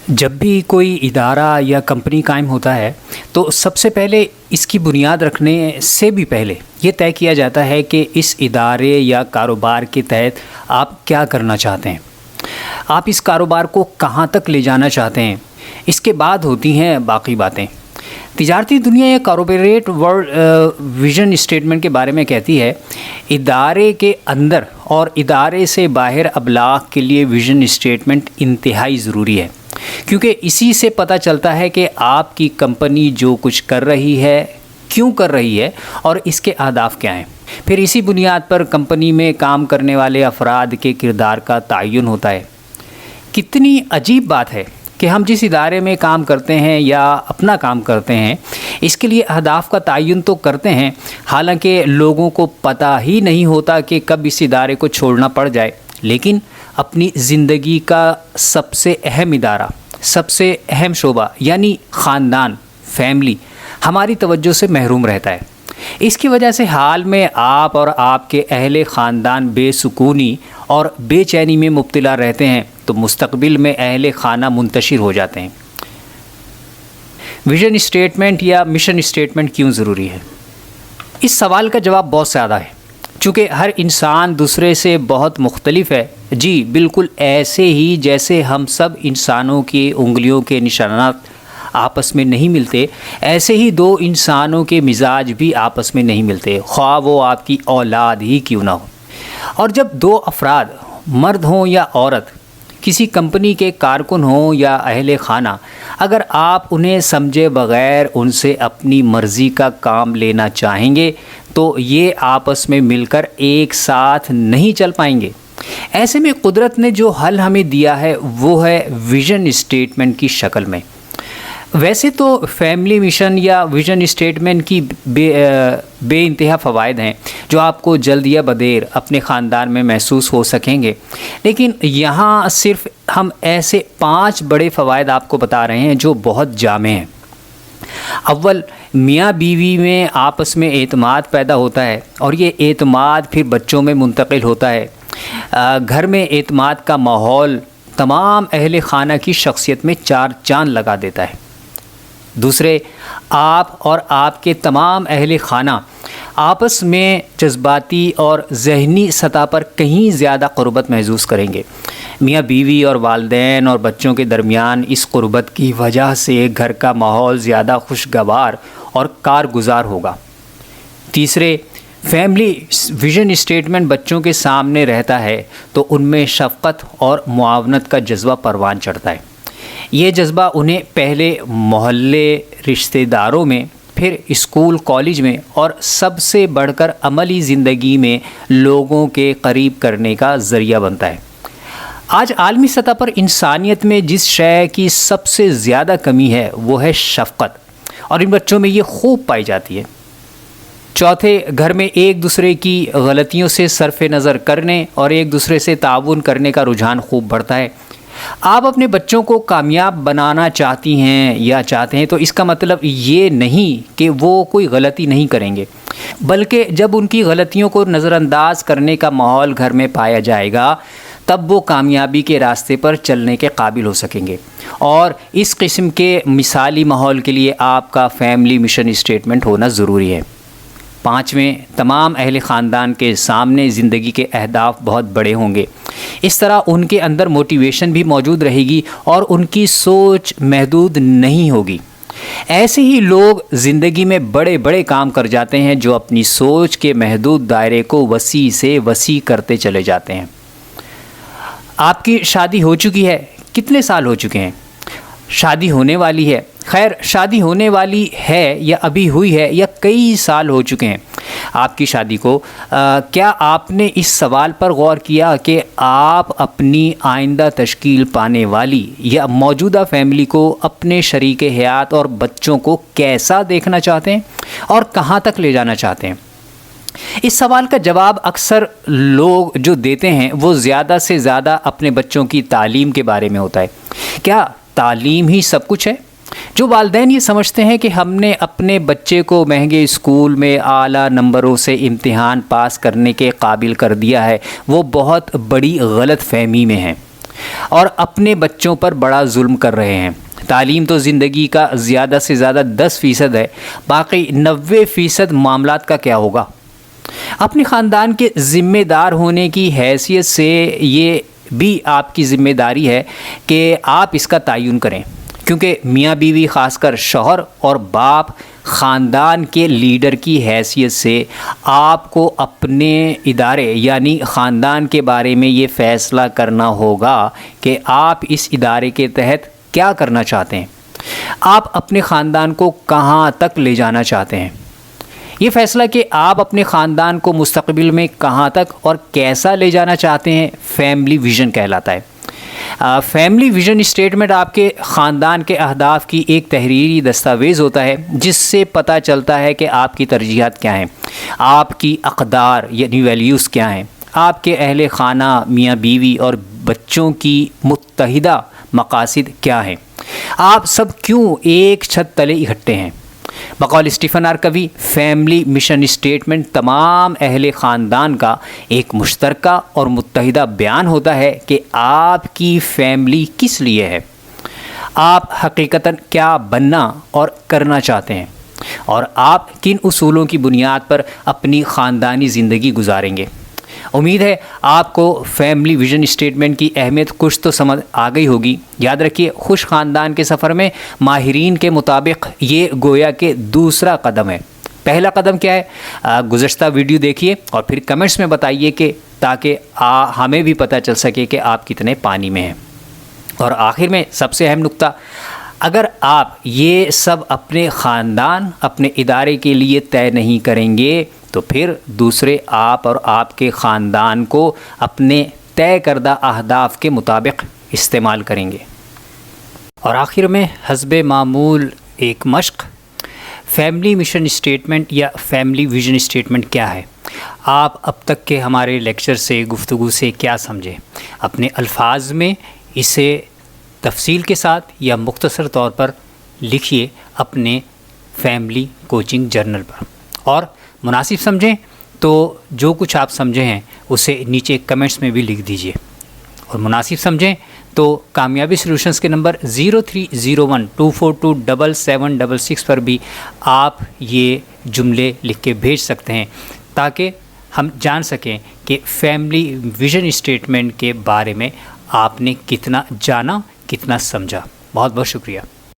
جب بھی کوئی ادارہ یا کمپنی قائم ہوتا ہے تو سب سے پہلے اس کی بنیاد رکھنے سے بھی پہلے یہ طے کیا جاتا ہے کہ اس ادارے یا کاروبار کے تحت آپ کیا کرنا چاہتے ہیں، آپ اس کاروبار کو کہاں تک لے جانا چاہتے ہیں۔ اس کے بعد ہوتی ہیں باقی باتیں۔ تجارتی دنیا یا کارپوریٹ ورلڈ ویژن اسٹیٹمنٹ کے بارے میں کہتی ہے، ادارے کے اندر اور ادارے سے باہر ابلاغ کے لیے ویژن اسٹیٹمنٹ انتہائی ضروری ہے، کیونکہ اسی سے پتہ چلتا ہے کہ آپ کی کمپنی جو کچھ کر رہی ہے، کیوں کر رہی ہے اور اس کے اہداف کیا ہیں۔ پھر اسی بنیاد پر کمپنی میں کام کرنے والے افراد کے کردار کا تعین ہوتا ہے۔ کتنی عجیب بات ہے کہ ہم جس ادارے میں کام کرتے ہیں یا اپنا کام کرتے ہیں، اس کے لیے اہداف کا تعین تو کرتے ہیں، حالانکہ لوگوں کو پتہ ہی نہیں ہوتا کہ کب اس ادارے کو چھوڑنا پڑ جائے، لیکن اپنی زندگی کا سب سے اہم ادارہ، سب سے اہم شعبہ یعنی خاندان، فیملی ہماری توجہ سے محروم رہتا ہے۔ اس کی وجہ سے حال میں آپ اور آپ کے اہل خاندان بے سکونی اور بے چینی میں مبتلا رہتے ہیں تو مستقبل میں اہل خانہ منتشر ہو جاتے ہیں۔ ویژن اسٹیٹمنٹ یا مشن اسٹیٹمنٹ کیوں ضروری ہے؟ اس سوال کا جواب بہت زیادہ ہے، چونکہ ہر انسان دوسرے سے بہت مختلف ہے۔ جی بالکل ایسے ہی جیسے ہم سب انسانوں کی انگلیوں کے نشانات آپس میں نہیں ملتے، ایسے ہی دو انسانوں کے مزاج بھی آپس میں نہیں ملتے، خواہ وہ آپ کی اولاد ہی کیوں نہ ہو۔ اور جب دو افراد، مرد ہوں یا عورت، کسی کمپنی کے کارکن ہوں یا اہل خانہ، اگر آپ انہیں سمجھے بغیر ان سے اپنی مرضی کا کام لینا چاہیں گے تو یہ آپس میں مل کر ایک ساتھ نہیں چل پائیں گے۔ ایسے میں قدرت نے جو حل ہمیں دیا ہے وہ ہے ویژن اسٹیٹمنٹ کی شکل میں۔ ویسے تو فیملی مشن یا ویژن اسٹیٹمنٹ کی بے انتہا فوائد ہیں جو آپ کو جلد یا بدیر اپنے خاندان میں محسوس ہو سکیں گے، لیکن یہاں صرف ہم ایسے 5 بڑے فوائد آپ کو بتا رہے ہیں جو بہت جامع ہیں۔ اول، میاں بیوی میں آپس میں اعتماد پیدا ہوتا ہے اور یہ اعتماد پھر بچوں میں منتقل ہوتا ہے۔ گھر میں اعتماد کا ماحول تمام اہل خانہ کی شخصیت میں 4 چاند لگا دیتا ہے۔ دوسرے، آپ اور آپ کے تمام اہل خانہ آپس میں جذباتی اور ذہنی سطح پر کہیں زیادہ قربت محسوس کریں گے۔ میاں بیوی اور والدین اور بچوں کے درمیان اس قربت کی وجہ سے گھر کا ماحول زیادہ خوشگوار اور کارگزار ہوگا۔ تیسرے، فیملی ویژن اسٹیٹمنٹ بچوں کے سامنے رہتا ہے تو ان میں شفقت اور معاونت کا جذبہ پروان چڑھتا ہے۔ یہ جذبہ انہیں پہلے محلے، رشتہ داروں میں، پھر اسکول، کالج میں اور سب سے بڑھ کر عملی زندگی میں لوگوں کے قریب کرنے کا ذریعہ بنتا ہے۔ آج عالمی سطح پر انسانیت میں جس شے کی سب سے زیادہ کمی ہے وہ ہے شفقت، اور ان بچوں میں یہ خوب پائی جاتی ہے۔ چوتھے، گھر میں ایک دوسرے کی غلطیوں سے صرف نظر کرنے اور ایک دوسرے سے تعاون کرنے کا رجحان خوب بڑھتا ہے۔ آپ اپنے بچوں کو کامیاب بنانا چاہتی ہیں یا چاہتے ہیں تو اس کا مطلب یہ نہیں کہ وہ کوئی غلطی نہیں کریں گے، بلکہ جب ان کی غلطیوں کو نظر انداز کرنے کا ماحول گھر میں پایا جائے گا تب وہ کامیابی کے راستے پر چلنے کے قابل ہو سکیں گے۔ اور اس قسم کے مثالی ماحول کے لیے آپ کا فیملی مشن اسٹیٹمنٹ ہونا ضروری ہے۔ پانچویں، تمام اہل خاندان کے سامنے زندگی کے اہداف بہت بڑے ہوں گے، اس طرح ان کے اندر موٹیویشن بھی موجود رہے گی اور ان کی سوچ محدود نہیں ہوگی۔ ایسے ہی لوگ زندگی میں بڑے بڑے کام کر جاتے ہیں جو اپنی سوچ کے محدود دائرے کو وسیع سے وسیع کرتے چلے جاتے ہیں۔ آپ کی شادی ہو چکی ہے، کتنے سال ہو چکے ہیں؟ شادی ہونے والی ہے، خیر شادی ہونے والی ہے یا ابھی ہوئی ہے یا کئی سال ہو چکے ہیں آپ کی شادی کو، کیا آپ نے اس سوال پر غور کیا کہ آپ اپنی آئندہ تشکیل پانے والی یا موجودہ فیملی کو، اپنے شریک حیات اور بچوں کو کیسا دیکھنا چاہتے ہیں اور کہاں تک لے جانا چاہتے ہیں؟ اس سوال کا جواب اکثر لوگ جو دیتے ہیں وہ زیادہ سے زیادہ اپنے بچوں کی تعلیم کے بارے میں ہوتا ہے۔ کیا تعلیم ہی سب کچھ ہے؟ جو والدین یہ سمجھتے ہیں کہ ہم نے اپنے بچے کو مہنگے اسکول میں اعلیٰ نمبروں سے امتحان پاس کرنے کے قابل کر دیا ہے، وہ بہت بڑی غلط فہمی میں ہیں۔ اور اپنے بچوں پر بڑا ظلم کر رہے ہیں۔ تعلیم تو زندگی کا زیادہ سے زیادہ 10% ہے، باقی 90% معاملات کا کیا ہوگا؟ اپنے خاندان کے ذمہ دار ہونے کی حیثیت سے یہ بھی آپ کی ذمہ داری ہے کہ آپ اس کا تعین کریں، کیونکہ میاں بیوی، خاص کر شوہر اور باپ، خاندان کے لیڈر کی حیثیت سے آپ کو اپنے ادارے یعنی خاندان کے بارے میں یہ فیصلہ کرنا ہوگا کہ آپ اس ادارے کے تحت کیا کرنا چاہتے ہیں، آپ اپنے خاندان کو کہاں تک لے جانا چاہتے ہیں۔ یہ فیصلہ کہ آپ اپنے خاندان کو مستقبل میں کہاں تک اور کیسا لے جانا چاہتے ہیں فیملی ویژن کہلاتا ہے۔ فیملی ویژن اسٹیٹمنٹ آپ کے خاندان کے اہداف کی ایک تحریری دستاویز ہوتا ہے، جس سے پتہ چلتا ہے کہ آپ کی ترجیحات کیا ہیں، آپ کی اقدار یعنی ویلیوز کیا ہیں، آپ کے اہل خانہ میاں بیوی اور بچوں کی متحدہ مقاصد کیا ہیں، آپ سب کیوں ایک چھت تلے اکٹھے ہیں۔ بقول Stephen R Covey, family mission statement تمام اہل خاندان کا ایک مشترکہ اور متحدہ بیان ہوتا ہے کہ آپ کی فیملی کس لیے ہے، آپ حقیقتاً کیا بننا اور کرنا چاہتے ہیں، اور آپ کن اصولوں کی بنیاد پر اپنی خاندانی زندگی گزاریں گے۔ امید ہے آپ کو فیملی ویژن اسٹیٹمنٹ کی اہمیت کچھ تو سمجھ آ گئی ہوگی۔ یاد رکھیے، خوش خاندان کے سفر میں ماہرین کے مطابق یہ گویا کہ دوسرا قدم ہے۔ پہلا قدم کیا ہے؟ گزشتہ ویڈیو دیکھیے اور پھر کمنٹس میں بتائیے کہ تاکہ ہمیں بھی پتہ چل سکے کہ آپ کتنے پانی میں ہیں۔ اور آخر میں سب سے اہم نقطہ، اگر آپ یہ سب اپنے خاندان، اپنے ادارے کے لیے طے نہیں کریں گے تو پھر دوسرے آپ اور آپ کے خاندان کو اپنے طے کردہ اہداف کے مطابق استعمال کریں گے۔ اور آخر میں حسب معمول ایک مشق، فیملی مشن اسٹیٹمنٹ یا فیملی ویژن اسٹیٹمنٹ کیا ہے؟ آپ اب تک کے ہمارے لیکچر سے، گفتگو سے کیا سمجھے؟ اپنے الفاظ میں اسے تفصیل کے ساتھ یا مختصر طور پر لکھیے اپنے فیملی کوچنگ جرنل پر، اور مناسب سمجھیں تو جو کچھ آپ سمجھے ہیں اسے نیچے کمنٹس میں بھی لکھ دیجئے، اور مناسب سمجھیں تو کامیابی سلوشنز کے نمبر 030124277766 پر بھی آپ یہ جملے لکھ کے بھیج سکتے ہیں، تاکہ ہم جان سکیں کہ فیملی ویژن اسٹیٹمنٹ کے بارے میں آپ نے کتنا جانا، کتنا سمجھا۔ بہت بہت شکریہ۔